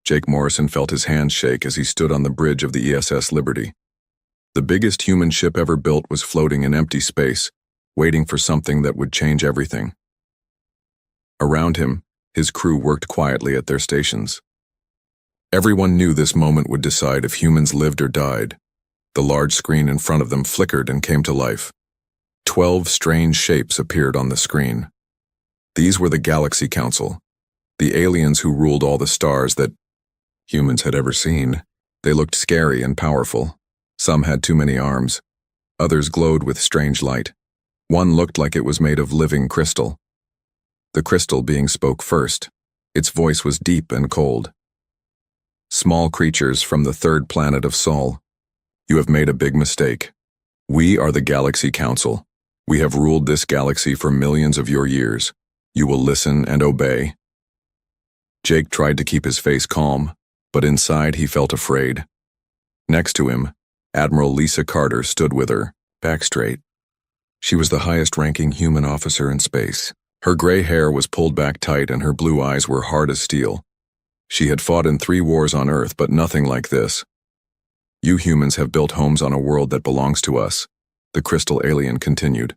Jake Morrison felt his hands shake as he stood on the bridge of the ESS Liberty. The biggest human ship ever built was floating in empty space, waiting for something that would change everything. Around him, his crew worked quietly at their stations. Everyone knew this moment would decide if humans lived or died. The large screen in front of them flickered and came to life. 12 strange shapes appeared on the screen. These were the Galaxy Council, the aliens who ruled all the stars that humans had ever seen. They looked scary and powerful. Some had too many arms. Others glowed with strange light. One looked like it was made of living crystal. The crystal being spoke first. Its voice was deep and cold. Small creatures from the third planet of Sol. You have made a big mistake. We are the Galaxy Council. We have ruled this galaxy for millions of your years. You will listen and obey. Jake tried to keep his face calm, but inside he felt afraid. Next to him, Admiral Lisa Carter stood with her, back straight. She was the highest-ranking human officer in space. Her gray hair was pulled back tight and her blue eyes were hard as steel. She had fought in 3 wars on Earth, but nothing like this. You humans have built homes on a world that belongs to us, the crystal alien continued.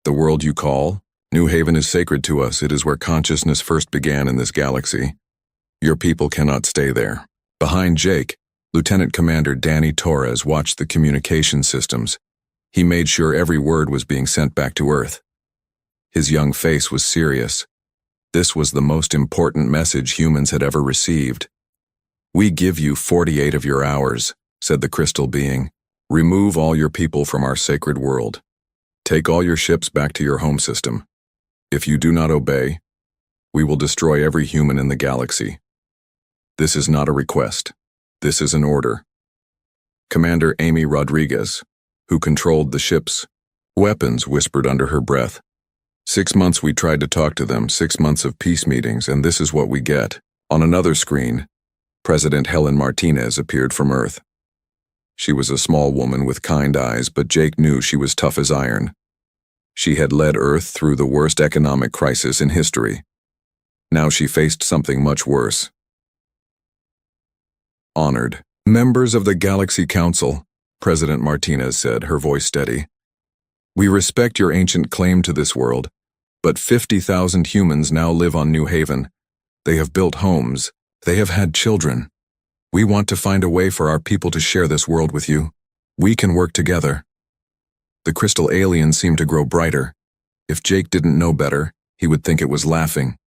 The world you call New Haven is sacred to us. It is where consciousness first began in this galaxy. Your people cannot stay there. Behind Jake, Lieutenant Commander Danny Torres watched the communication systems. He made sure every word was being sent back to Earth. His young face was serious. This was the most important message humans had ever received. We give you 48 of your hours, said the crystal being. Remove all your people from our sacred world. Take all your ships back to your home system. If you do not obey, we will destroy every human in the galaxy. This is not a request. This is an order. Commander Amy Rodriguez, who controlled the ship's weapons, whispered under her breath. 6 months we tried to talk to them, 6 months of peace meetings, and this is what we get. On another screen, President Helen Martinez appeared from Earth. She was a small woman with kind eyes, but Jake knew she was tough as iron. She had led Earth through the worst economic crisis in history. Now she faced something much worse. Honored members of the Galaxy Council, President Martinez said, her voice steady. We respect your ancient claim to this world, but 50,000 humans now live on New Haven. They have built homes. They have had children. We want to find a way for our people to share this world with you. We can work together. The crystal alien seemed to grow brighter. If Jake didn't know better, he would think it was laughing.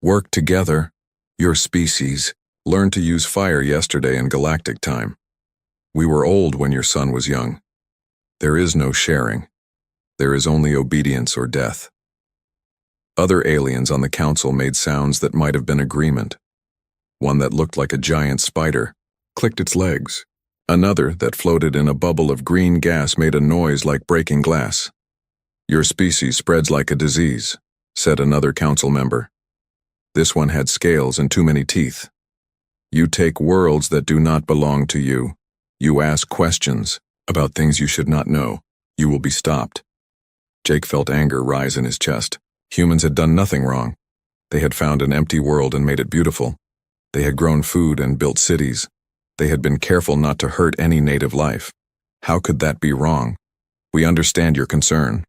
Work together. Your species learned to use fire yesterday in galactic time. We were old when your son was young. There is no sharing. There is only obedience or death. Other aliens on the council made sounds that might have been agreement. One that looked like a giant spider clicked its legs. Another that floated in a bubble of green gas made a noise like breaking glass. Your species spreads like a disease, said another council member. This one had scales and too many teeth. You take worlds that do not belong to you. You ask questions about things you should not know. You will be stopped. Jake felt anger rise in his chest. Humans had done nothing wrong. They had found an empty world and made it beautiful. They had grown food and built cities. They had been careful not to hurt any native life. How could that be wrong? We understand your concern,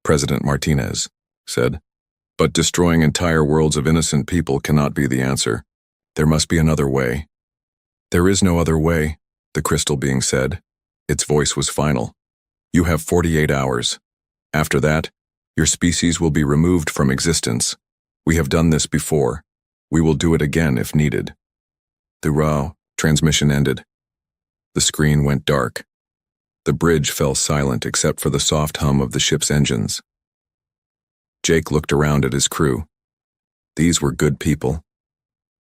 President Martinez said. But destroying entire worlds of innocent people cannot be the answer. There must be another way. There is no other way, the crystal being said. Its voice was final. You have 48 hours. After that, your species will be removed from existence. We have done this before. We will do it again if needed. The RAW transmission ended. The screen went dark. The bridge fell silent except for the soft hum of the ship's engines. Jake looked around at his crew. These were good people.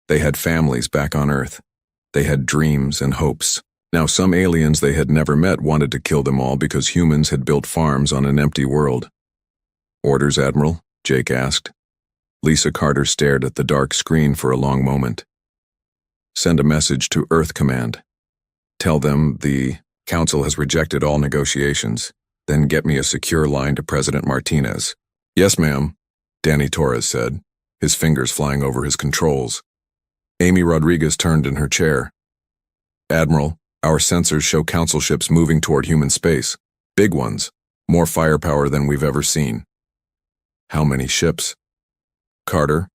They had families back on Earth. They had dreams and hopes. Now some aliens they had never met wanted to kill them all because humans had built farms on an empty world. Orders, Admiral? Jake asked. Lisa Carter stared at the dark screen for a long moment. Send a message to Earth Command. Tell them the Council has rejected all negotiations. Then get me a secure line to President Martinez. Yes, ma'am, Danny Torres said, his fingers flying over his controls. Amy Rodriguez turned in her chair. Admiral, our sensors show council ships moving toward human space. Big ones. More firepower than we've ever seen. How many ships? Carter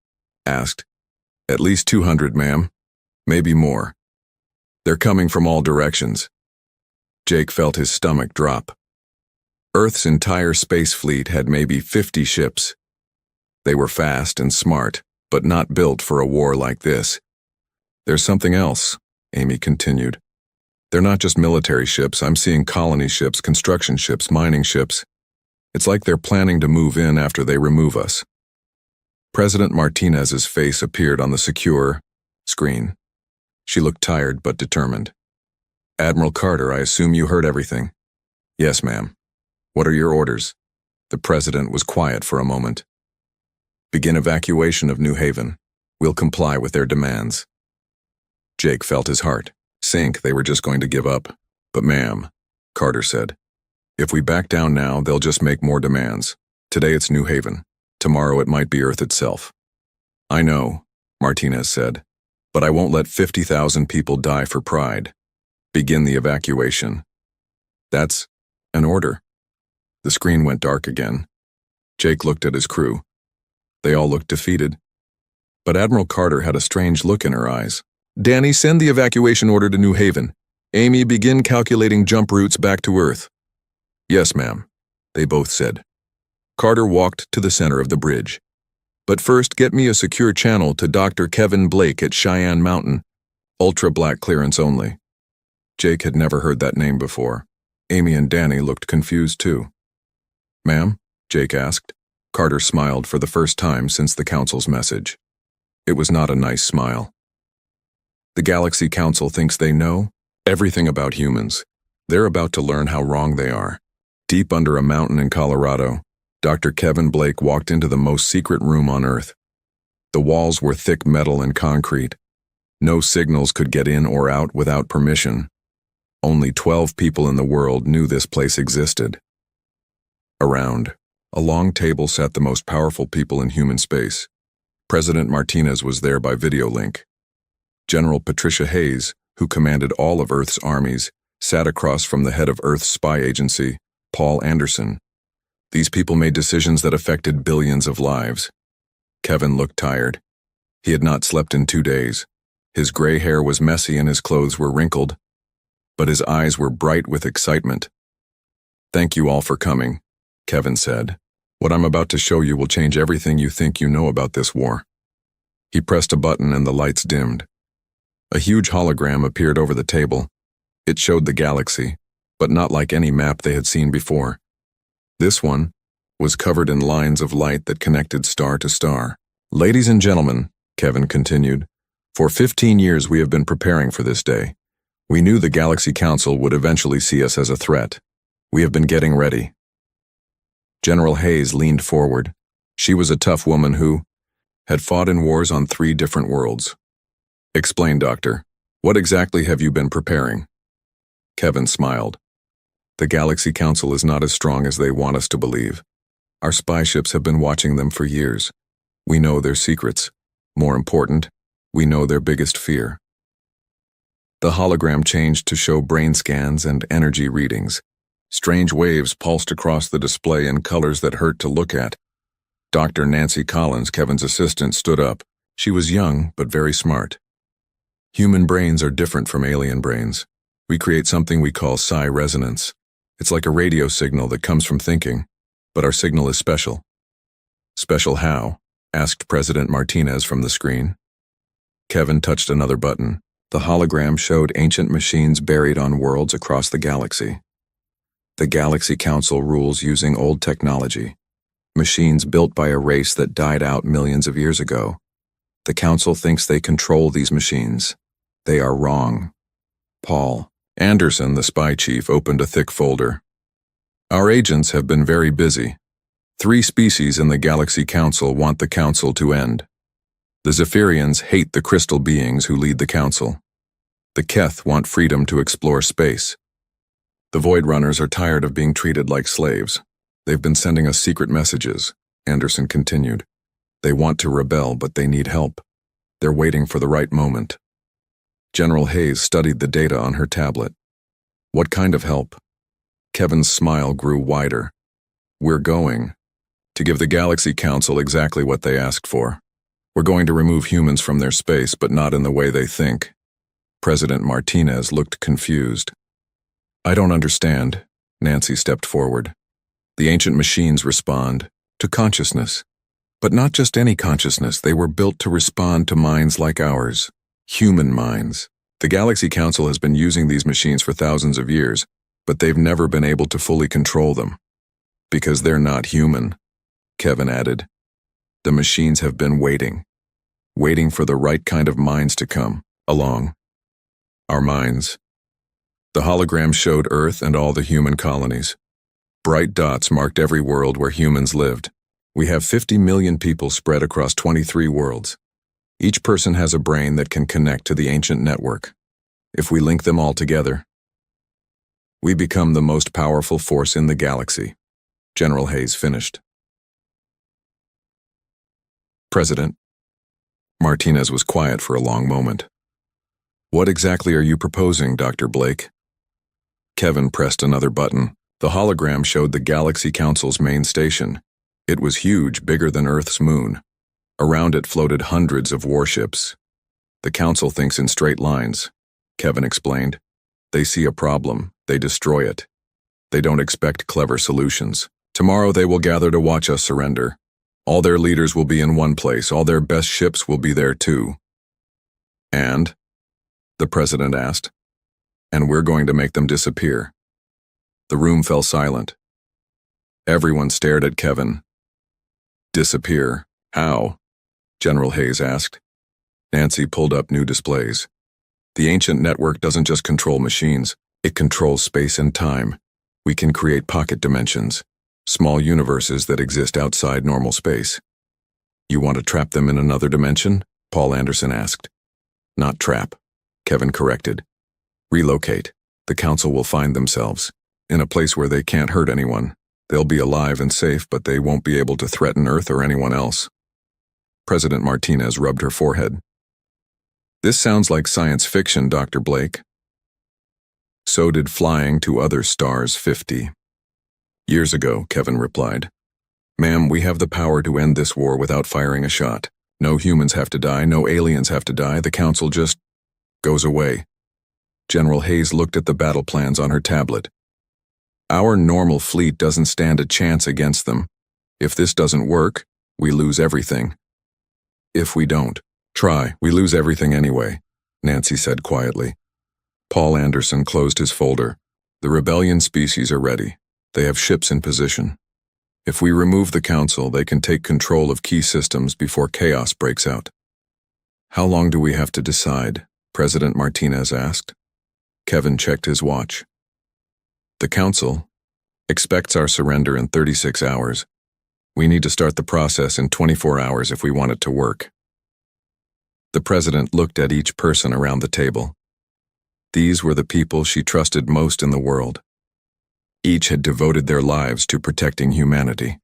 asked. At least 200, ma'am. Maybe more. They're coming from all directions. Jake felt his stomach drop. Earth's entire space fleet had maybe 50 ships. They were fast and smart, but not built for a war like this. There's something else, Amy continued. They're not just military ships. I'm seeing colony ships, construction ships, mining ships. It's like they're planning to move in after they remove us. President Martinez's face appeared on the secure screen. She looked tired but determined. Admiral Carter, I assume you heard everything. Yes, ma'am. What are your orders? The president was quiet for a moment. Begin evacuation of New Haven. We'll comply with their demands. Jake felt his heart sink. They were just going to give up. But ma'am, Carter said, if we back down now, they'll just make more demands. Today it's New Haven. Tomorrow it might be Earth itself. I know, Martinez said, but I won't let 50,000 people die for pride. Begin the evacuation. That's an order. The screen went dark again. Jake looked at his crew. They all looked defeated. But Admiral Carter had a strange look in her eyes. Danny, send the evacuation order to New Haven. Amy, begin calculating jump routes back to Earth. Yes, ma'am, they both said. Carter walked to the center of the bridge. But first, get me a secure channel to Dr. Kevin Blake at Cheyenne Mountain. Ultra-black clearance only. Jake had never heard that name before. Amy and Danny looked confused too. Ma'am? Jake asked. Carter smiled for the first time since the council's message. It was not a nice smile. The Galaxy Council thinks they know everything about humans. They're about to learn how wrong they are. Deep under a mountain in Colorado, Dr. Kevin Blake walked into the most secret room on Earth. The walls were thick metal and concrete. No signals could get in or out without permission. Only 12 people in the world knew this place existed. Around a long table sat the most powerful people in human space. President Martinez was there by video link. General Patricia Hayes, who commanded all of Earth's armies, sat across from the head of Earth's spy agency, Paul Anderson. These people made decisions that affected billions of lives. Kevin looked tired. He had not slept in 2 days. His gray hair was messy and his clothes were wrinkled, but his eyes were bright with excitement. Thank you all for coming, Kevin said. What I'm about to show you will change everything you think you know about this war. He pressed a button and the lights dimmed. A huge hologram appeared over the table. It showed the galaxy, but not like any map they had seen before. This one was covered in lines of light that connected star to star. Ladies and gentlemen, Kevin continued, for 15 years we have been preparing for this day. We knew the Galaxy Council would eventually see us as a threat. We have been getting ready. General Hayes leaned forward. She was a tough woman who had fought in wars on 3 different worlds. Explain, Doctor. What exactly have you been preparing? Kevin smiled. The Galaxy Council is not as strong as they want us to believe. Our spy ships have been watching them for years. We know their secrets. More important, we know their biggest fear. The hologram changed to show brain scans and energy readings. Strange waves pulsed across the display in colors that hurt to look at. Dr. Nancy Collins, Kevin's assistant, stood up. She was young, but very smart. Human brains are different from alien brains. We create something we call psi resonance. It's like a radio signal that comes from thinking, but our signal is special. Special how? Asked President Martinez from the screen. Kevin touched another button. The hologram showed ancient machines buried on worlds across the galaxy. The Galaxy Council rules using old technology, machines built by a race that died out millions of years ago. The Council thinks they control these machines. They are wrong. Paul Anderson, the spy chief, opened a thick folder. Our agents have been very busy. 3 species in the Galaxy Council want the Council to end. The Zephyrians hate the crystal beings who lead the Council. The Keth want freedom to explore space. The Void Runners are tired of being treated like slaves. They've been sending us secret messages, Anderson continued. They want to rebel, but they need help. They're waiting for the right moment. General Hayes studied the data on her tablet. What kind of help? Kevin's smile grew wider. We're going to give the Galaxy Council exactly what they asked for. We're going to remove humans from their space, but not in the way they think. President Martinez looked confused. I don't understand. Nancy stepped forward. The ancient machines respond to consciousness. But not just any consciousness, they were built to respond to minds like ours, human minds. The Galaxy Council has been using these machines for thousands of years, but they've never been able to fully control them. Because they're not human, Kevin added. The machines have been waiting for the right kind of minds to come along. Our minds. The hologram showed Earth and all the human colonies. Bright dots marked every world where humans lived. We have 50 million people spread across 23 worlds. Each person has a brain that can connect to the ancient network. If we link them all together, we become the most powerful force in the galaxy. General Hayes finished. President Martinez was quiet for a long moment. What exactly are you proposing, Dr. Blake? Kevin pressed another button. The hologram showed the Galaxy Council's main station. It was huge, bigger than Earth's moon. Around it floated hundreds of warships. The Council thinks in straight lines, Kevin explained. They see a problem, they destroy it. They don't expect clever solutions. Tomorrow they will gather to watch us surrender. All their leaders will be in one place, all their best ships will be there too. And? The president asked. And we're going to make them disappear. The room fell silent. Everyone stared at Kevin. Disappear? How? General Hayes asked. Nancy pulled up new displays. The ancient network doesn't just control machines, it controls space and time. We can create pocket dimensions, small universes that exist outside normal space. You want to trap them in another dimension? Paul Anderson asked. Not trap, Kevin corrected. Relocate. The Council will find themselves in a place where they can't hurt anyone. They'll be alive and safe, but they won't be able to threaten Earth or anyone else. President Martinez rubbed her forehead. This sounds like science fiction, Dr. Blake. So did flying to other stars 50 years ago, Kevin replied. Ma'am, we have the power to end this war without firing a shot. No humans have to die, no aliens have to die, the Council just goes away. General Hayes looked at the battle plans on her tablet. Our normal fleet doesn't stand a chance against them. If this doesn't work, we lose everything. If we don't try, we lose everything anyway, Nancy said quietly. Paul Anderson closed his folder. The rebellion species are ready. They have ships in position. If we remove the Council, they can take control of key systems before chaos breaks out. How long do we have to decide? President Martinez asked. Kevin checked his watch. The Council expects our surrender in 36 hours. We need to start the process in 24 hours if we want it to work. The president looked at each person around the table. These were the people she trusted most in the world. Each had devoted their lives to protecting humanity.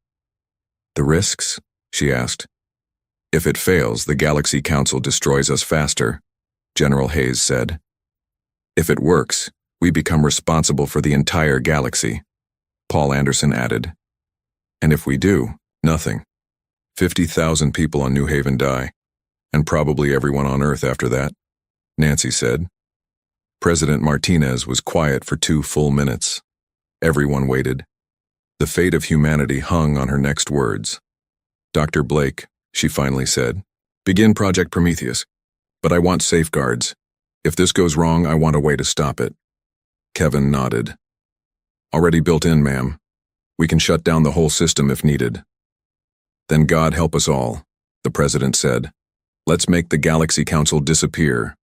The risks? She asked. If it fails, the Galaxy Council destroys us faster, General Hayes said. If it works, we become responsible for the entire galaxy, Paul Anderson added. And if we do, nothing. 50,000 people on New Haven die, and probably everyone on Earth after that, Nancy said. President Martinez was quiet for 2 full minutes. Everyone waited. The fate of humanity hung on her next words. Dr. Blake, she finally said, begin Project Prometheus, but I want safeguards. If this goes wrong, I want a way to stop it. Kevin nodded. Already built in, ma'am. We can shut down the whole system if needed. Then God help us all, the president said. Let's make the Galaxy Council disappear.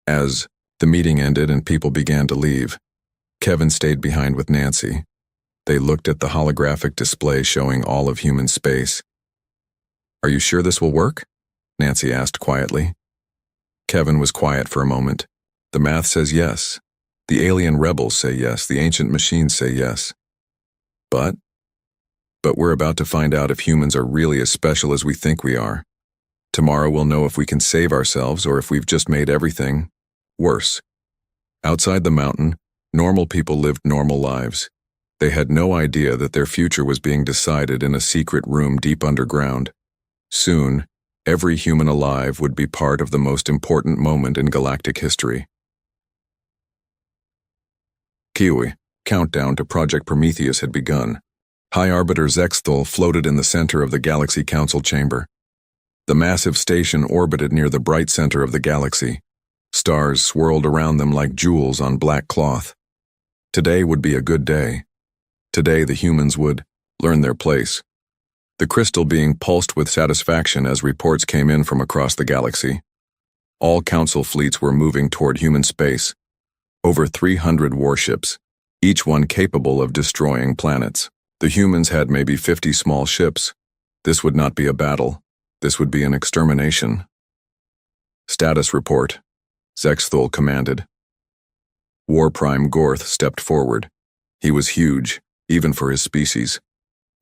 As the meeting ended and people began to leave, Kevin stayed behind with Nancy. They looked at the holographic display showing all of human space. Are you sure this will work? Nancy asked quietly. Kevin was quiet for a moment. The math says yes. The alien rebels say yes. The ancient machines say yes. But we're about to find out if humans are really as special as we think we are. Tomorrow we'll know if we can save ourselves or if we've just made everything worse. Outside the mountain, normal people lived normal lives. They had no idea that their future was being decided in a secret room deep underground. Soon, every human alive would be part of the most important moment in galactic history. Kiwi, countdown to Project Prometheus had begun. High Arbiter Zexthul floated in the center of the Galaxy Council chamber. The massive station orbited near the bright center of the galaxy. Stars swirled around them like jewels on black cloth. Today would be a good day. Today the humans would learn their place. The crystal being pulsed with satisfaction as reports came in from across the galaxy. All council fleets were moving toward human space. Over 300 warships, each one capable of destroying planets. The humans had maybe 50 small ships. This would not be a battle. This would be an extermination. Status report, Zexthul commanded. War Prime Gorth stepped forward. He was huge, even for his species.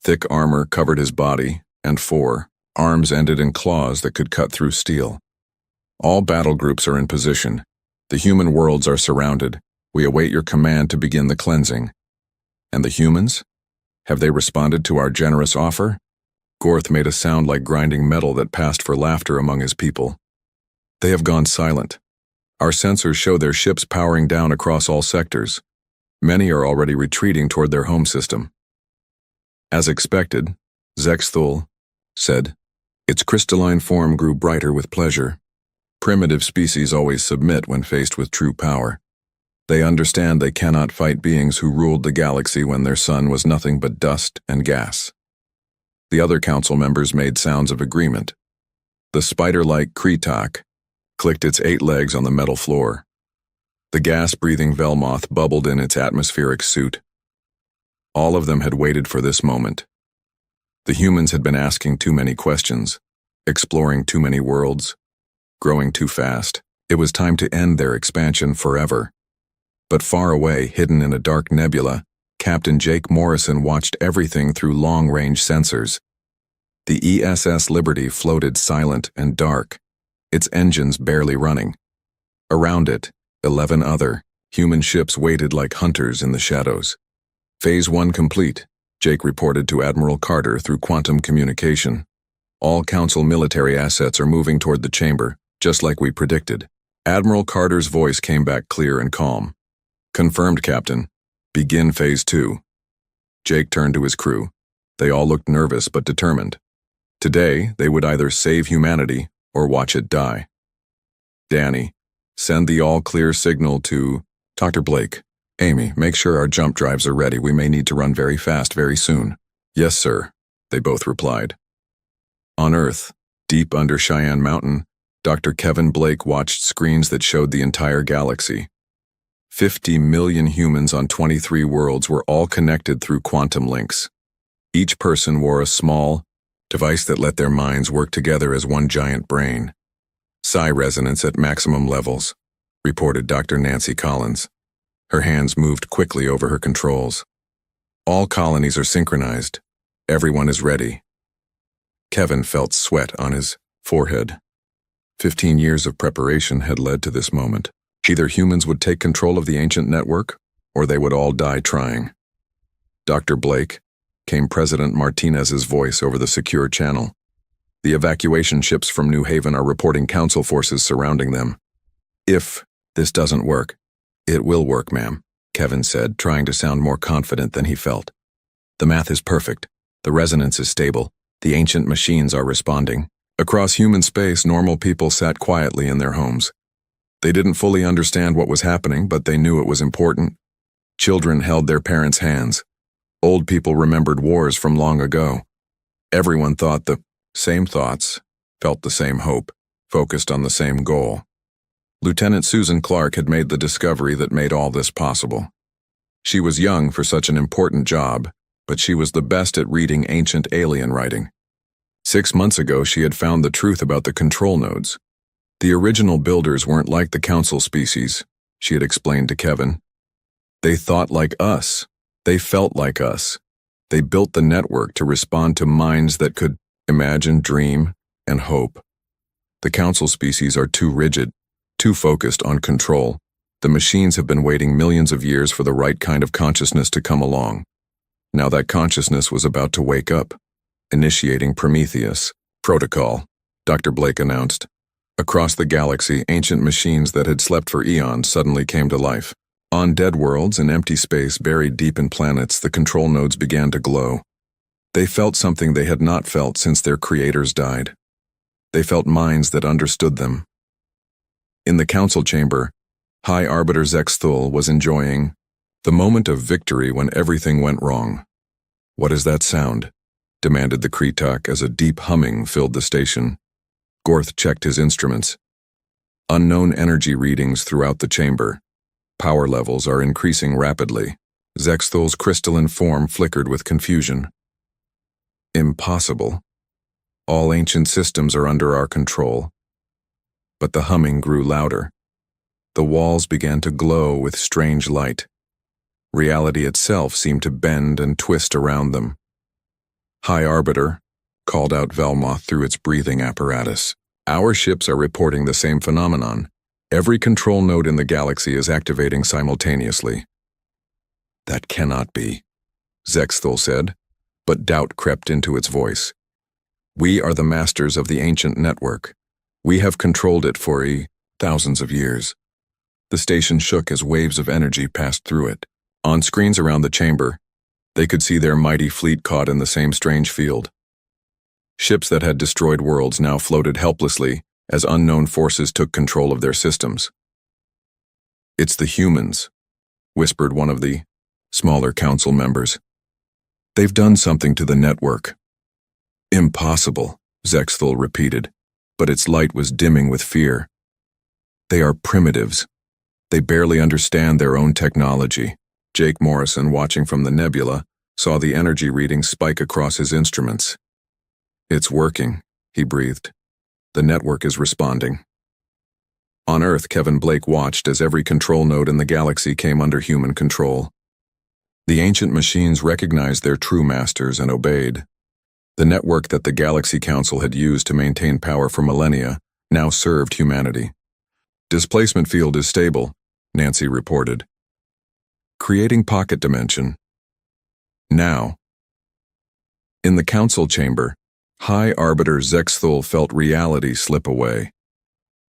Thick armor covered his body, and 4 arms ended in claws that could cut through steel. All battle groups are in position. The human worlds are surrounded. We await your command to begin the cleansing. And the humans? Have they responded to our generous offer? Gorth made a sound like grinding metal that passed for laughter among his people. They have gone silent. Our sensors show their ships powering down across all sectors. Many are already retreating toward their home system. As expected, Zexthul said, its crystalline form grew brighter with pleasure. Primitive species always submit when faced with true power. They understand they cannot fight beings who ruled the galaxy when their sun was nothing but dust and gas. The other council members made sounds of agreement. The spider-like Kretak clicked its 8 legs on the metal floor. The gas-breathing Velmoth bubbled in its atmospheric suit. All of them had waited for this moment. The humans had been asking too many questions, exploring too many worlds, growing too fast. It was time to end their expansion forever. But far away, hidden in a dark nebula, Captain Jake Morrison watched everything through long-range sensors. The ESS Liberty floated silent and dark, its engines barely running. Around it, 11 other human ships waited like hunters in the shadows. Phase 1 complete, Jake reported to Admiral Carter through quantum communication. All Council military assets are moving toward the chamber, just like we predicted. Admiral Carter's voice came back clear and calm. Confirmed, Captain. Begin Phase 2. Jake turned to his crew. They all looked nervous but determined. Today, they would either save humanity or watch it die. Danny, send the all-clear signal to Dr. Blake. Amy, make sure our jump drives are ready. We may need to run very fast very soon. Yes, sir, they both replied. On Earth, deep under Cheyenne Mountain, Dr. Kevin Blake watched screens that showed the entire galaxy. 50 million humans on 23 worlds were all connected through quantum links. Each person wore a small device that let their minds work together as one giant brain. Psi resonance at maximum levels, reported Dr. Nancy Collins. Her hands moved quickly over her controls. All colonies are synchronized. Everyone is ready. Kevin felt sweat on his forehead. 15 years of preparation had led to this moment. Either humans would take control of the ancient network, or they would all die trying. Dr. Blake, came President Martinez's voice over the secure channel. The evacuation ships from New Haven are reporting council forces surrounding them. If this doesn't work, it will work, ma'am, Kevin said, trying to sound more confident than he felt. The math is perfect. The resonance is stable. The ancient machines are responding. Across human space, normal people sat quietly in their homes. They didn't fully understand what was happening, but they knew it was important. Children held their parents' hands. Old people remembered wars from long ago. Everyone thought the same thoughts, felt the same hope, focused on the same goal. Lieutenant Susan Clark had made the discovery that made all this possible. She was young for such an important job, but she was the best at reading ancient alien writing. 6 months ago, she had found the truth about the control nodes. The original builders weren't like the council species, she had explained to Kevin. They thought like us. They felt like us. They built the network to respond to minds that could imagine, dream, and hope. The Council species are too rigid, too focused on control. The machines have been waiting millions of years for the right kind of consciousness to come along. Now that consciousness was about to wake up, initiating Prometheus Protocol, Dr. Blake announced. Across the galaxy, ancient machines that had slept for eons suddenly came to life. On dead worlds in empty space buried deep in planets, the control nodes began to glow. They felt something they had not felt since their creators died. They felt minds that understood them. In the council chamber, High Arbiter Zexthul was enjoying the moment of victory when everything went wrong. "What is that sound?" demanded the Kretak as a deep humming filled the station. Gorth checked his instruments. Unknown energy readings throughout the chamber. Power levels are increasing rapidly. Zexthul's crystalline form flickered with confusion. "Impossible. All ancient systems are under our control." But the humming grew louder. The walls began to glow with strange light. Reality itself seemed to bend and twist around them. "High Arbiter," called out Velmoth through its breathing apparatus. "Our ships are reporting the same phenomenon. Every control node in the galaxy is activating simultaneously." "That cannot be," Zexthul said, but doubt crept into its voice. "We are the masters of the ancient network. We have controlled it for thousands of years." The station shook as waves of energy passed through it. On screens around the chamber, they could see their mighty fleet caught in the same strange field. Ships that had destroyed worlds now floated helplessly as unknown forces took control of their systems. "It's the humans," whispered one of the smaller council members. "They've done something to the network." "Impossible," Zexthul repeated, but its light was dimming with fear. "They are primitives. They barely understand their own technology." Jake Morrison, watching from the nebula, saw the energy readings spike across his instruments. "It's working," he breathed. "The network is responding." On Earth, Kevin Blake watched as every control node in the galaxy came under human control. The ancient machines recognized their true masters and obeyed. The network that the Galaxy Council had used to maintain power for millennia now served humanity. "Displacement field is stable," Nancy reported. "Creating pocket dimension." Now. In the council chamber, High Arbiter Zexthul felt reality slip away.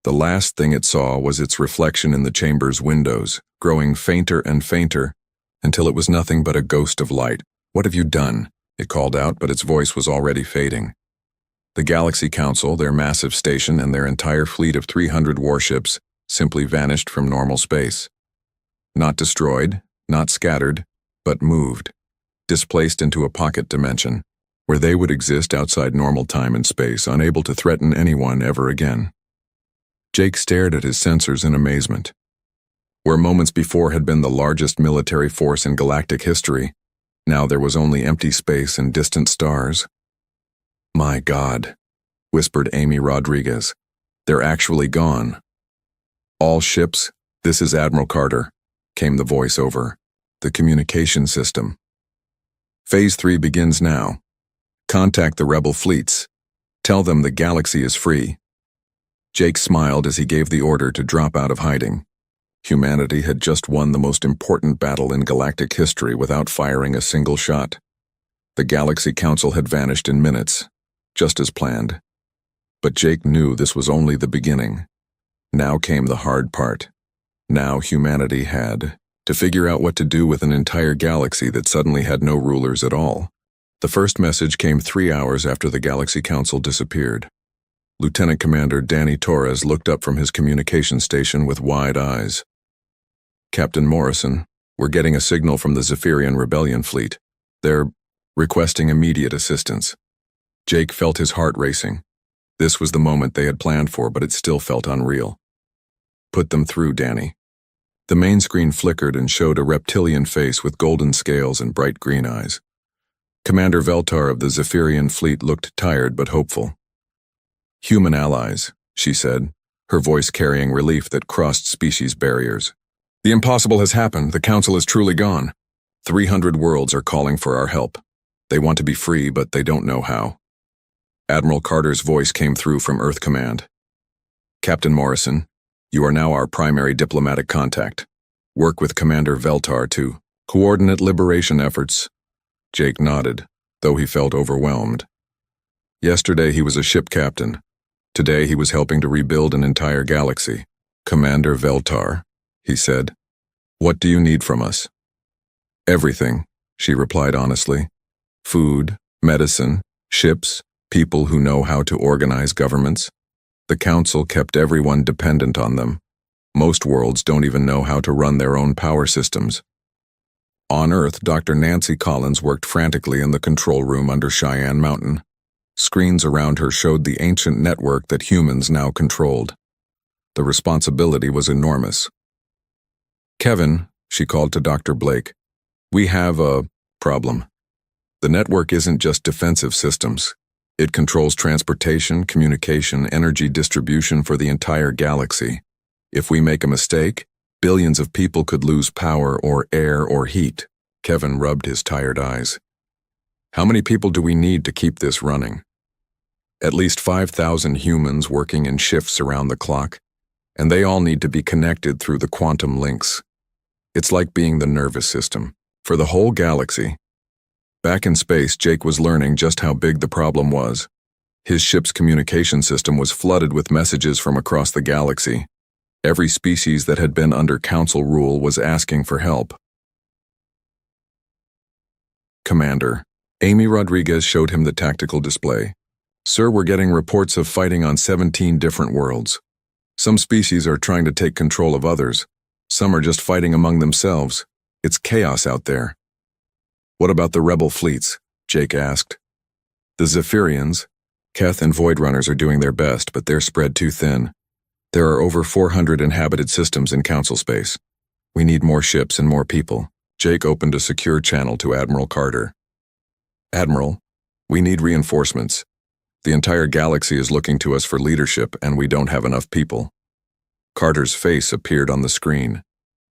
The last thing it saw was its reflection in the chamber's windows, growing fainter and fainter, until it was nothing but a ghost of light. "What have you done?" it called out, but its voice was already fading. The Galaxy Council, their massive station, and their entire fleet of 300 warships simply vanished from normal space. Not destroyed, not scattered, but moved, displaced into a pocket dimension, where they would exist outside normal time and space, unable to threaten anyone ever again. Jake stared at his sensors in amazement. Where moments before had been the largest military force in galactic history, now there was only empty space and distant stars. "My God," whispered Amy Rodriguez. "They're actually gone." "All ships, this is Admiral Carter," came the voice over the communication system. "Phase 3 begins now. Contact the rebel fleets. Tell them the galaxy is free." Jake smiled as he gave the order to drop out of hiding. Humanity had just won the most important battle in galactic history without firing a single shot. The Galaxy Council had vanished in minutes, just as planned. But Jake knew this was only the beginning. Now came the hard part. Now humanity had to figure out what to do with an entire galaxy that suddenly had no rulers at all. The first message came 3 hours after the Galaxy Council disappeared. Lieutenant Commander Danny Torres looked up from his communication station with wide eyes. "Captain Morrison, we're getting a signal from the Zephyrian Rebellion fleet. They're requesting immediate assistance." Jake felt his heart racing. This was the moment they had planned for, but it still felt unreal. "Put them through, Danny." The main screen flickered and showed a reptilian face with golden scales and bright green eyes. Commander Veltar of the Zephyrian fleet looked tired but hopeful. "Human allies," she said, her voice carrying relief that crossed species barriers. "The impossible has happened. The Council is truly gone. 300 worlds are calling for our help. They want to be free, but they don't know how." Admiral Carter's voice came through from Earth Command. Captain Morrison, you are now our primary diplomatic contact. Work with Commander Veltar to coordinate liberation efforts. Jake nodded, though he felt overwhelmed. Yesterday he was a ship captain. Today he was helping to rebuild an entire galaxy. Commander Veltar, he said, what do you need from us? Everything, she replied honestly. Food, medicine, ships, people who know how to organize governments. The Council kept everyone dependent on them. Most worlds don't even know how to run their own power systems. On Earth, Dr. Nancy Collins worked frantically in the control room under Cheyenne Mountain. Screens around her showed the ancient network that humans now controlled. The responsibility was enormous. Kevin, she called to Dr. Blake, we have a problem. The network isn't just defensive systems. It controls transportation, communication, energy distribution for the entire galaxy. If we make a mistake, billions of people could lose power or air or heat. Kevin rubbed his tired eyes. How many people do we need to keep this running? At least 5,000 humans working in shifts around the clock, and they all need to be connected through the quantum links. It's like being the nervous system for the whole galaxy. Back in space, Jake was learning just how big the problem was. His ship's communication system was flooded with messages from across the galaxy. Every species that had been under Council rule was asking for help. Commander, Amy Rodriguez showed him the tactical display. Sir, we're getting reports of fighting on 17 different worlds. Some species are trying to take control of others. Some are just fighting among themselves. It's chaos out there. What about the rebel fleets? Jake asked. The Zephyrians, Keth and Void Runners are doing their best, but they're spread too thin. There are over 400 inhabited systems in Council space. We need more ships and more people. Jake opened a secure channel to Admiral Carter. Admiral, we need reinforcements. The entire galaxy is looking to us for leadership, and we don't have enough people. Carter's face appeared on the screen.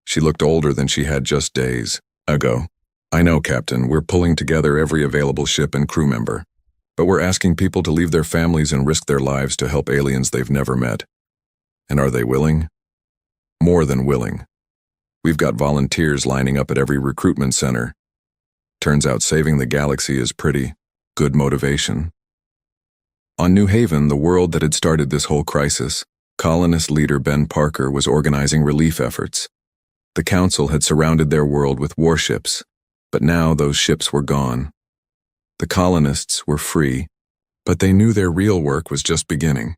She looked older than she had just days ago. I know, Captain, we're pulling together every available ship and crew member. But we're asking people to leave their families and risk their lives to help aliens they've never met. And are they willing? More than willing. We've got volunteers lining up at every recruitment center. Turns out saving the galaxy is pretty good motivation. On New Haven, the world that had started this whole crisis, colonist leader Ben Parker was organizing relief efforts. The Council had surrounded their world with warships, but now those ships were gone. The colonists were free, but they knew their real work was just beginning.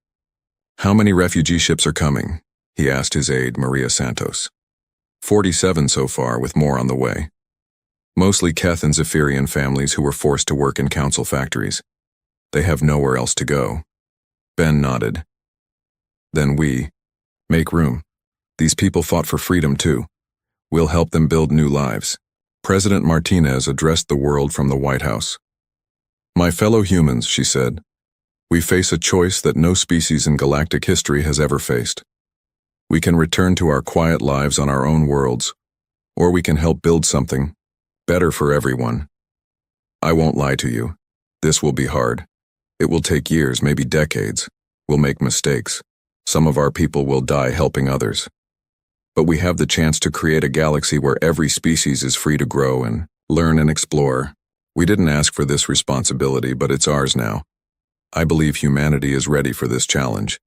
How many refugee ships are coming? He asked his aide, Maria Santos. 47 so far, with more on the way. Mostly Keth and Zephyrian families who were forced to work in Council factories. They have nowhere else to go. Ben nodded. Then we make room. These people fought for freedom too. We'll help them build new lives. President Martinez addressed the world from the White House. My fellow humans, she said, we face a choice that no species in galactic history has ever faced. We can return to our quiet lives on our own worlds, or we can help build something better for everyone. I won't lie to you. This will be hard. It will take years, maybe decades. We'll make mistakes. Some of our people will die helping others. But we have the chance to create a galaxy where every species is free to grow and learn and explore. We didn't ask for this responsibility, but it's ours now. I believe humanity is ready for this challenge.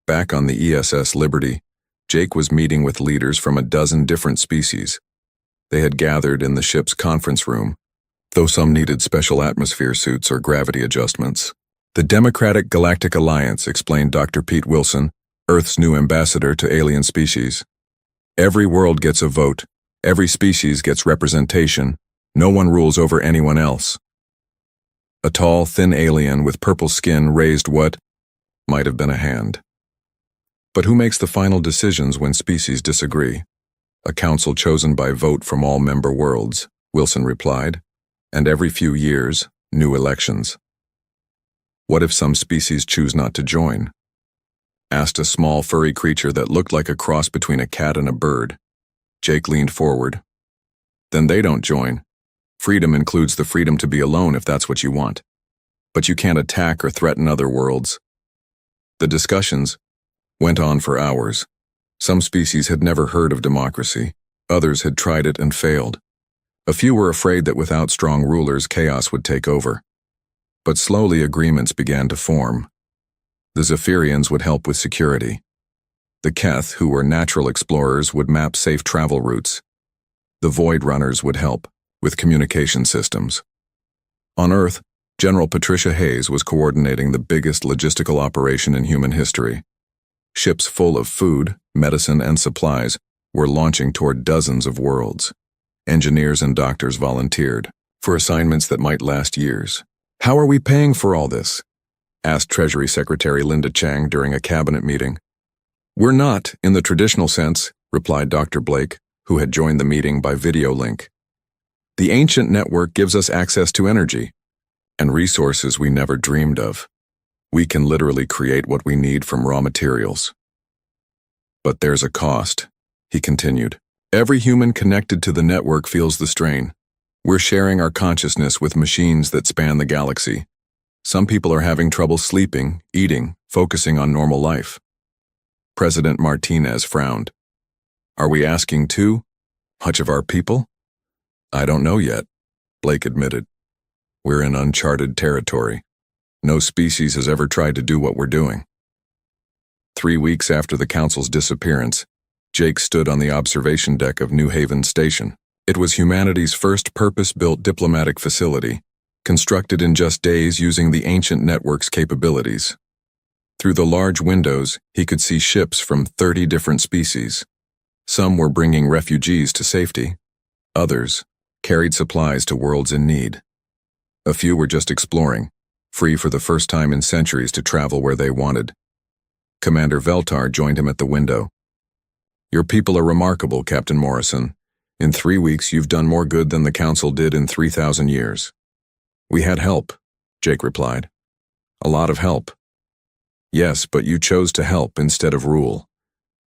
Back on the ESS Liberty, Jake was meeting with leaders from a dozen different species. They had gathered in the ship's conference room, though some needed special atmosphere suits or gravity adjustments. The Democratic Galactic Alliance, explained Dr. Pete Wilson, Earth's new ambassador to alien species. Every world gets a vote. Every species gets representation. No one rules over anyone else. A tall, thin alien with purple skin raised what might have been a hand. But who makes the final decisions when species disagree? A council chosen by vote from all member worlds, Wilson replied, and every few years, new elections. What if some species choose not to join? Asked a small, furry creature that looked like a cross between a cat and a bird. Jake leaned forward. Then they don't join. Freedom includes the freedom to be alone if that's what you want. But you can't attack or threaten other worlds. The discussions went on for hours. Some species had never heard of democracy. Others had tried it and failed. A few were afraid that without strong rulers, chaos would take over. But slowly agreements began to form. The Zephyrians would help with security. The Keth, who were natural explorers, would map safe travel routes. The Void Runners would help with communication systems. On Earth, General Patricia Hayes was coordinating the biggest logistical operation in human history. Ships full of food, medicine, and supplies were launching toward dozens of worlds. Engineers and doctors volunteered for assignments that might last years. "How are we paying for all this?" asked Treasury Secretary Linda Chang during a cabinet meeting. "We're not, in the traditional sense," replied Dr. Blake, who had joined the meeting by video link. "The ancient network gives us access to energy and resources we never dreamed of. We can literally create what we need from raw materials. But there's a cost," he continued. "Every human connected to the network feels the strain. We're sharing our consciousness with machines that span the galaxy. Some people are having trouble sleeping, eating, focusing on normal life." President Martinez frowned. "Are we asking too much of our people?" "I don't know yet," Blake admitted. "We're in uncharted territory. No species has ever tried to do what we're doing." 3 weeks after the Council's disappearance, Jake stood on the observation deck of New Haven Station. It was humanity's first purpose-built diplomatic facility, constructed in just days using the ancient network's capabilities. Through the large windows, he could see ships from 30 different species. Some were bringing refugees to safety. Others carried supplies to worlds in need. A few were just exploring, free for the first time in centuries to travel where they wanted. Commander Veltar joined him at the window. "Your people are remarkable, Captain Morrison. In 3 weeks, you've done more good than the Council did in 3,000 years. "We had help," Jake replied. "A lot of help." "Yes, but you chose to help instead of rule.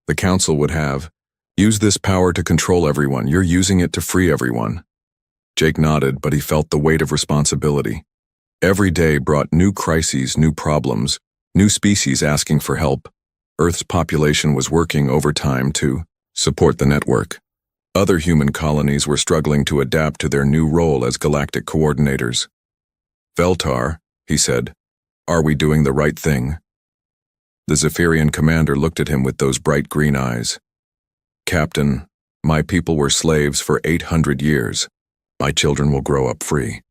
The Council would have. Use this power to control everyone. You're using it to free everyone." Jake nodded, but he felt the weight of responsibility. Every day brought new crises, new problems, new species asking for help. Earth's population was working overtime to support the network. Other human colonies were struggling to adapt to their new role as galactic coordinators. "Veltar," he said, "are we doing the right thing?" The Zephyrian commander looked at him with those bright green eyes. "Captain, my people were slaves for 800 years. My children will grow up free.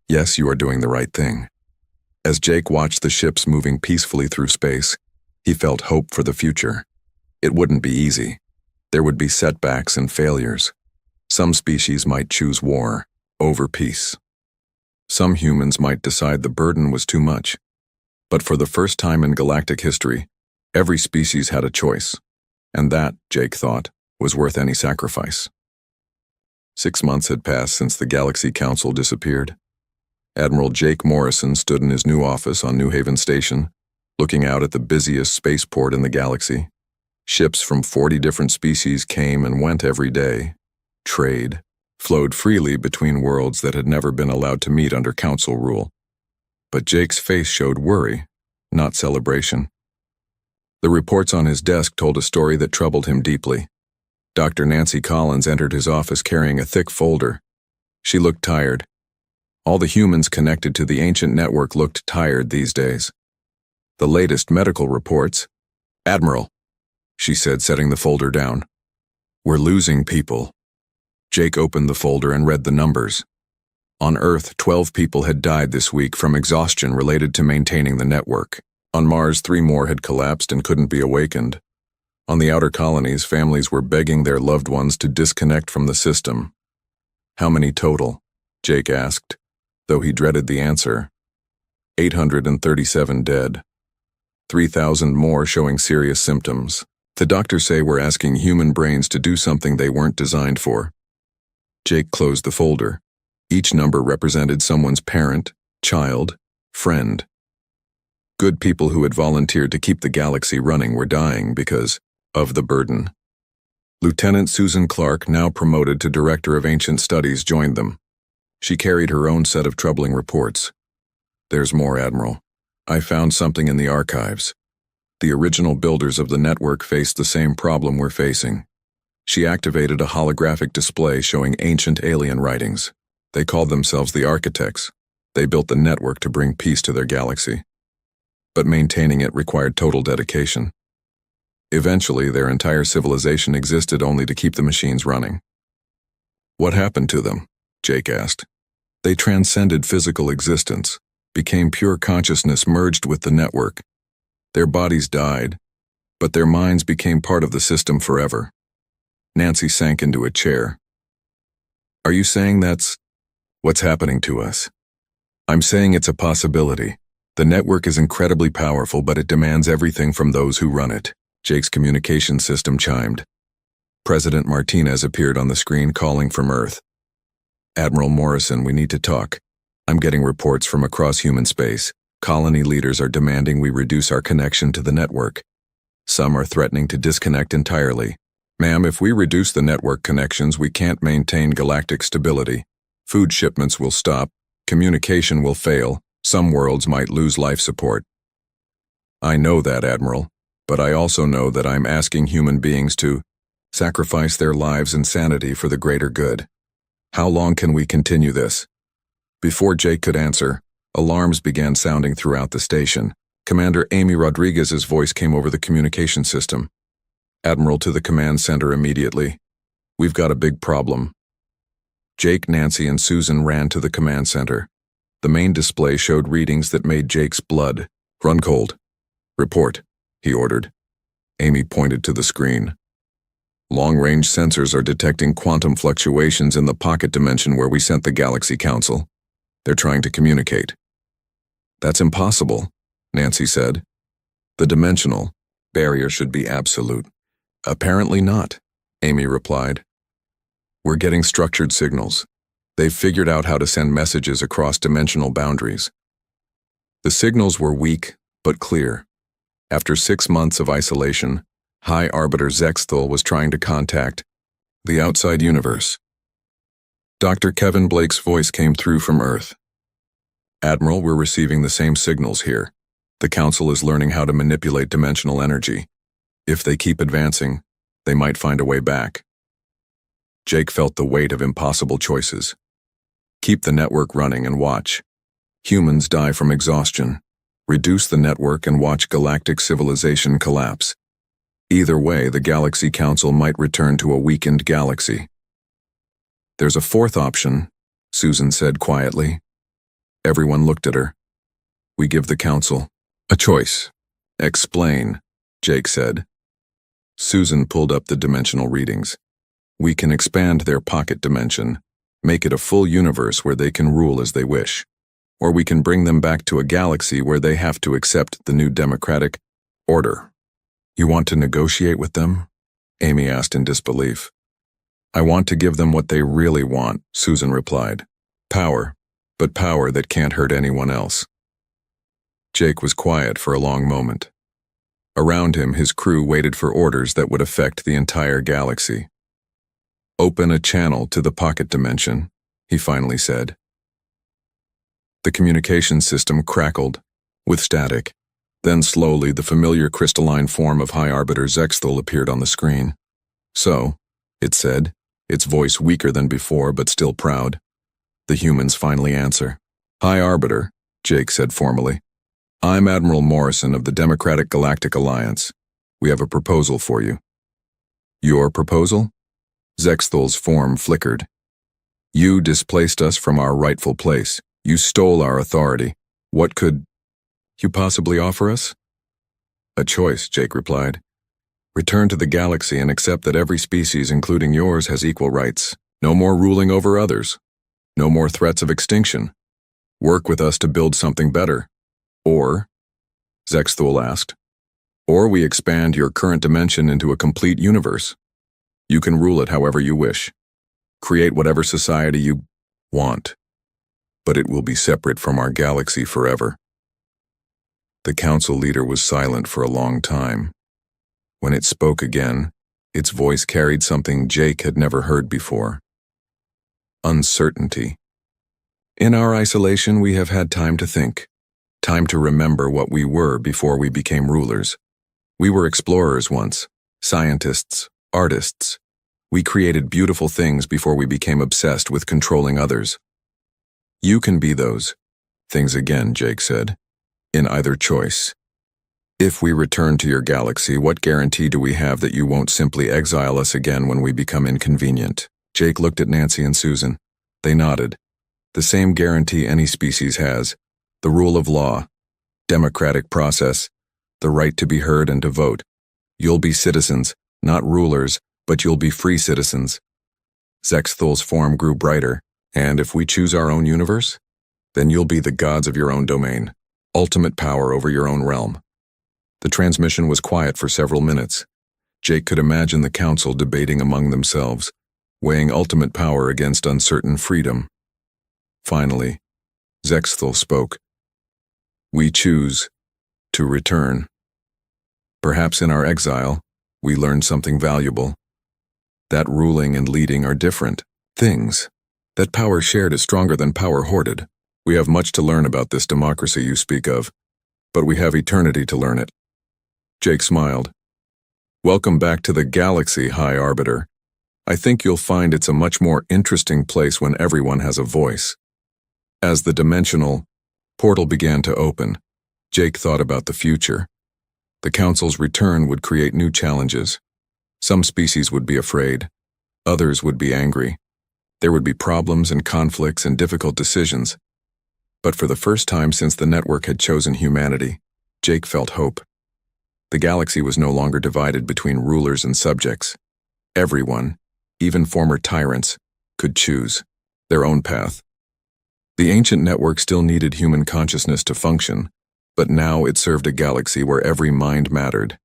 Yes, you are doing the right thing." As Jake watched the ships moving peacefully through space, he felt hope for the future. It wouldn't be easy. There would be setbacks and failures. Some species might choose war over peace. Some humans might decide the burden was too much. But for the first time in galactic history, every species had a choice. And that, Jake thought, was worth any sacrifice. 6 months had passed since the Galaxy Council disappeared. Admiral Jake Morrison stood in his new office on New Haven Station, looking out at the busiest spaceport in the galaxy. Ships from 40 different species came and went every day. Trade flowed freely between worlds that had never been allowed to meet under Council rule. But Jake's face showed worry, not celebration. The reports on his desk told a story that troubled him deeply. Dr. Nancy Collins entered his office carrying a thick folder. She looked tired. All the humans connected to the ancient network looked tired these days. The latest medical reports. "Admiral," she said, setting the folder down. "We're losing people." Jake opened the folder and read the numbers. On Earth, 12 people had died this week from exhaustion related to maintaining the network. On Mars, 3 more had collapsed and couldn't be awakened. On the outer colonies, families were begging their loved ones to disconnect from the system. "How many total?" Jake asked, though he dreaded the answer. 837 dead. 3,000 more showing serious symptoms. The doctors say we're asking human brains to do something they weren't designed for. Jake closed the folder. Each number represented someone's parent, child, friend. Good people who had volunteered to keep the galaxy running were dying because of the burden. Lieutenant Susan Clark, now promoted to Director of Ancient Studies, joined them. She carried her own set of troubling reports. "There's more, Admiral. I found something in the archives. The original builders of the network faced the same problem we're facing. She activated a holographic display showing ancient alien writings. They called themselves the architects. They built the network to bring peace to their galaxy. But maintaining it required total dedication. Eventually, their entire civilization existed only to keep the machines running. What happened to them? Jake asked. They transcended physical existence, became pure consciousness merged with the network. Their bodies died, but their minds became part of the system forever. Nancy sank into a chair. Are you saying that's what's happening to us? I'm saying it's a possibility. The network is incredibly powerful, but it demands everything from those who run it. Jake's communication system chimed. President Martinez appeared on the screen calling from Earth. Admiral Morrison, we need to talk. I'm getting reports from across human space. Colony leaders are demanding we reduce our connection to the network. Some are threatening to disconnect entirely. Ma'am, if we reduce the network connections, we can't maintain galactic stability. Food shipments will stop, communication will fail, some worlds might lose life support. I know that, Admiral, but I also know that I'm asking human beings to sacrifice their lives and sanity for the greater good. How long can we continue this? Before Jake could answer, alarms began sounding throughout the station. Commander Amy Rodriguez's voice came over the communication system. Admiral, to the command center immediately. We've got a big problem. Jake, Nancy, and Susan ran to the command center. The main display showed readings that made Jake's blood run cold. Report, he ordered. Amy pointed to the screen. Long-range sensors are detecting quantum fluctuations in the pocket dimension where we sent the Galaxy Council. They're trying to communicate. That's impossible, Nancy said. The dimensional barrier should be absolute. Apparently not, Amy replied. We're getting structured signals. They've figured out how to send messages across dimensional boundaries. The signals were weak, but clear. After 6 months of isolation, High Arbiter Zexthal was trying to contact the outside universe. Dr. Kevin Blake's voice came through from Earth. Admiral, we're receiving the same signals here. The Council is learning how to manipulate dimensional energy. If they keep advancing, they might find a way back. Jake felt the weight of impossible choices. Keep the network running and watch. Humans die from exhaustion. Reduce the network and watch galactic civilization collapse. Either way, the Galaxy Council might return to a weakened galaxy. There's a fourth option, Susan said quietly. Everyone looked at her. We give the Council a choice. Explain, Jake said. Susan pulled up the dimensional readings. We can expand their pocket dimension, make it a full universe where they can rule as they wish. Or we can bring them back to a galaxy where they have to accept the new democratic order. You want to negotiate with them? Amy asked in disbelief. I want to give them what they really want, Susan replied. Power, but power that can't hurt anyone else. Jake was quiet for a long moment. Around him, his crew waited for orders that would affect the entire galaxy. Open a channel to the pocket dimension, he finally said. The communication system crackled, with static. Then slowly, the familiar crystalline form of High Arbiter Zexthal appeared on the screen. So, it said, its voice weaker than before but still proud. The humans finally answer. High Arbiter, Jake said formally. I'm Admiral Morrison of the Democratic Galactic Alliance. We have a proposal for you. Your proposal? Zexthal's form flickered. You displaced us from our rightful place. You stole our authority. What could you possibly offer us? A choice, Jake replied. Return to the galaxy and accept that every species, including yours, has equal rights. No more ruling over others. No more threats of extinction. Work with us to build something better. Or, Zexthal asked, or we expand your current dimension into a complete universe. You can rule it however you wish. Create whatever society you want. But it will be separate from our galaxy forever. The council leader was silent for a long time. When it spoke again, its voice carried something Jake had never heard before. Uncertainty. In our isolation, we have had time to think. Time to remember what we were before we became rulers. We were explorers once, scientists, artists. We created beautiful things before we became obsessed with controlling others. You can be those things again, Jake said, in either choice. If we return to your galaxy, what guarantee do we have that you won't simply exile us again when we become inconvenient? Jake looked at Nancy and Susan. They nodded. The same guarantee any species has: the rule of law, democratic process, the right to be heard and to vote. You'll be citizens, not rulers, but you'll be free citizens. Zexthal's form grew brighter. And if we choose our own universe, then you'll be the gods of your own domain, ultimate power over your own realm. The transmission was quiet for several minutes. Jake could imagine the council debating among themselves, weighing ultimate power against uncertain freedom. Finally, Zexthal spoke. We choose to return. Perhaps in our exile, we learned something valuable. That ruling and leading are different things. That power shared is stronger than power hoarded. We have much to learn about this democracy you speak of, but we have eternity to learn it. Jake smiled. Welcome back to the galaxy, High Arbiter. I think you'll find it's a much more interesting place when everyone has a voice. As the dimensional portal began to open, Jake thought about the future. The Council's return would create new challenges. Some species would be afraid. Others would be angry. There would be problems and conflicts and difficult decisions. But for the first time since the network had chosen humanity, Jake felt hope. The galaxy was no longer divided between rulers and subjects. Everyone, even former tyrants, could choose their own path. The ancient network still needed human consciousness to function, but now it served a galaxy where every mind mattered,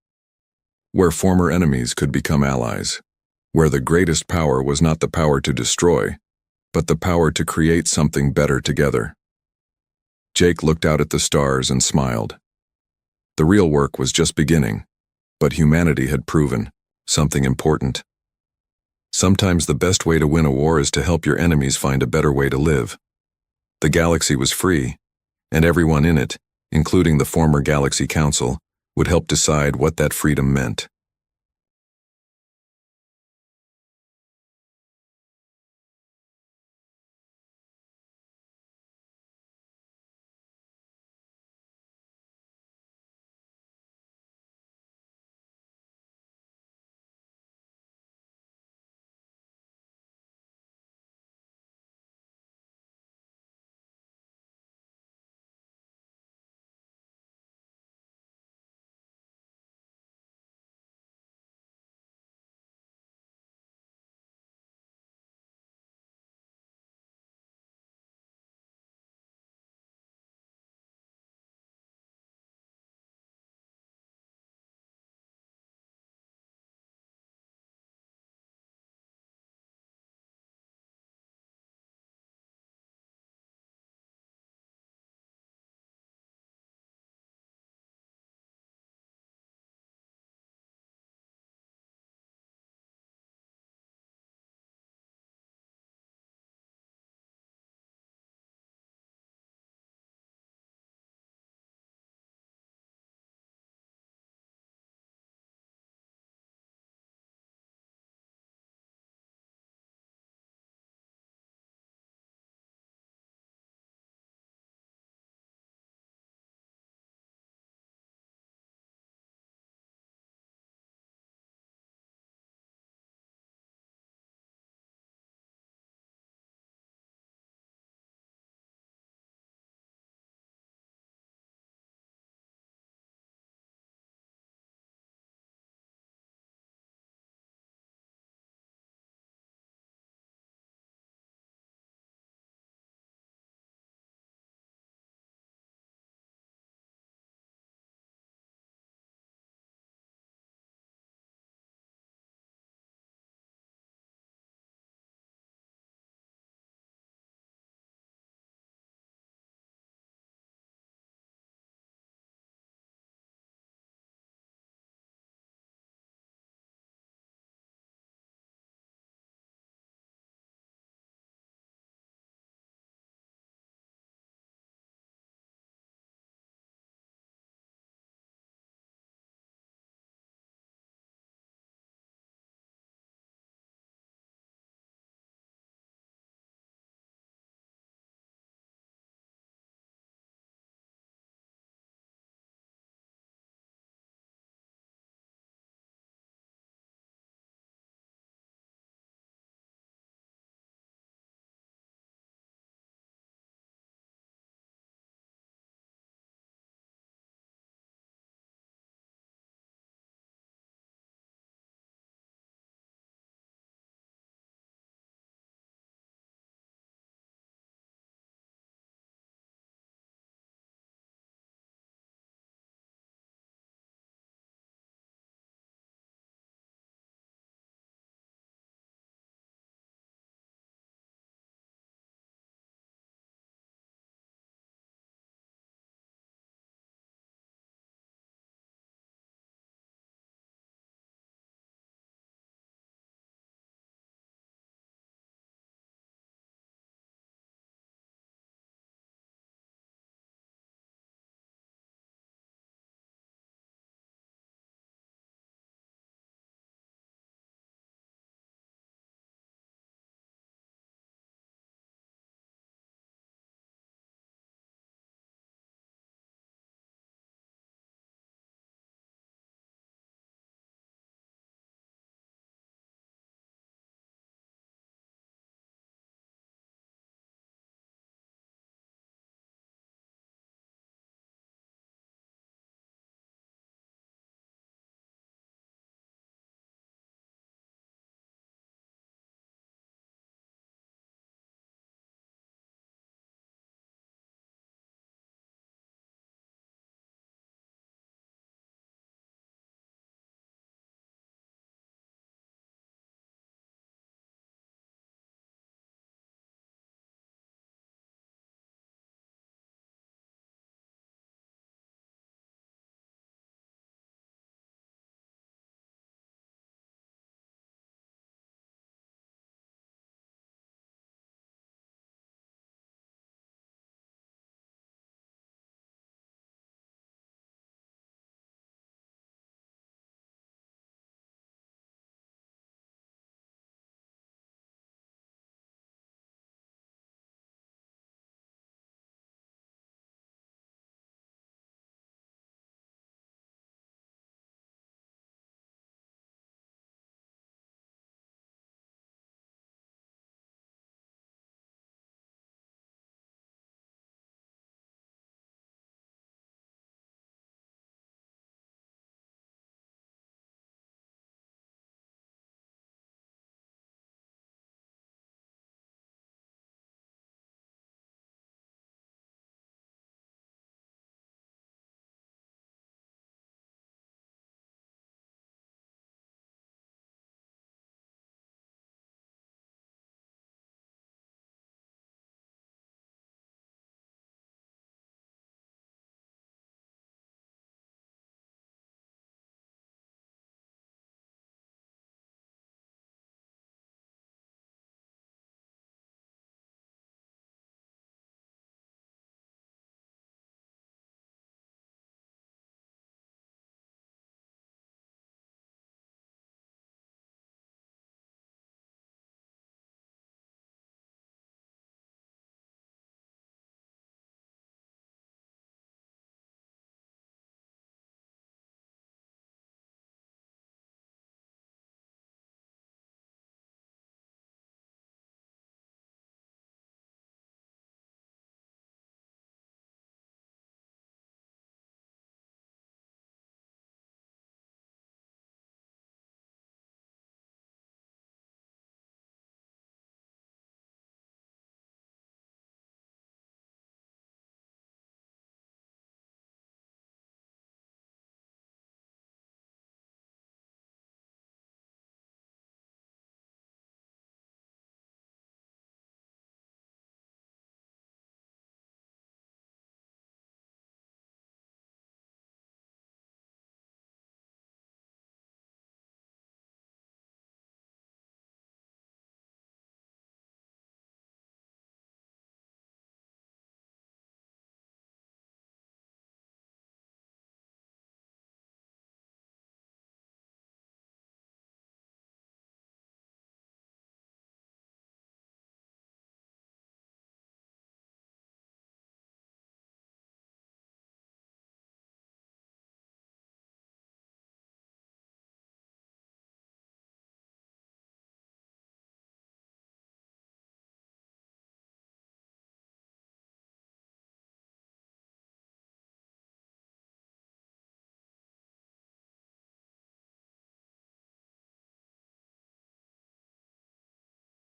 where former enemies could become allies, where the greatest power was not the power to destroy, but the power to create something better together. Jake looked out at the stars and smiled. The real work was just beginning, but humanity had proven something important. Sometimes the best way to win a war is to help your enemies find a better way to live. The galaxy was free, and everyone in it, including the former Galaxy Council, would help decide what that freedom meant.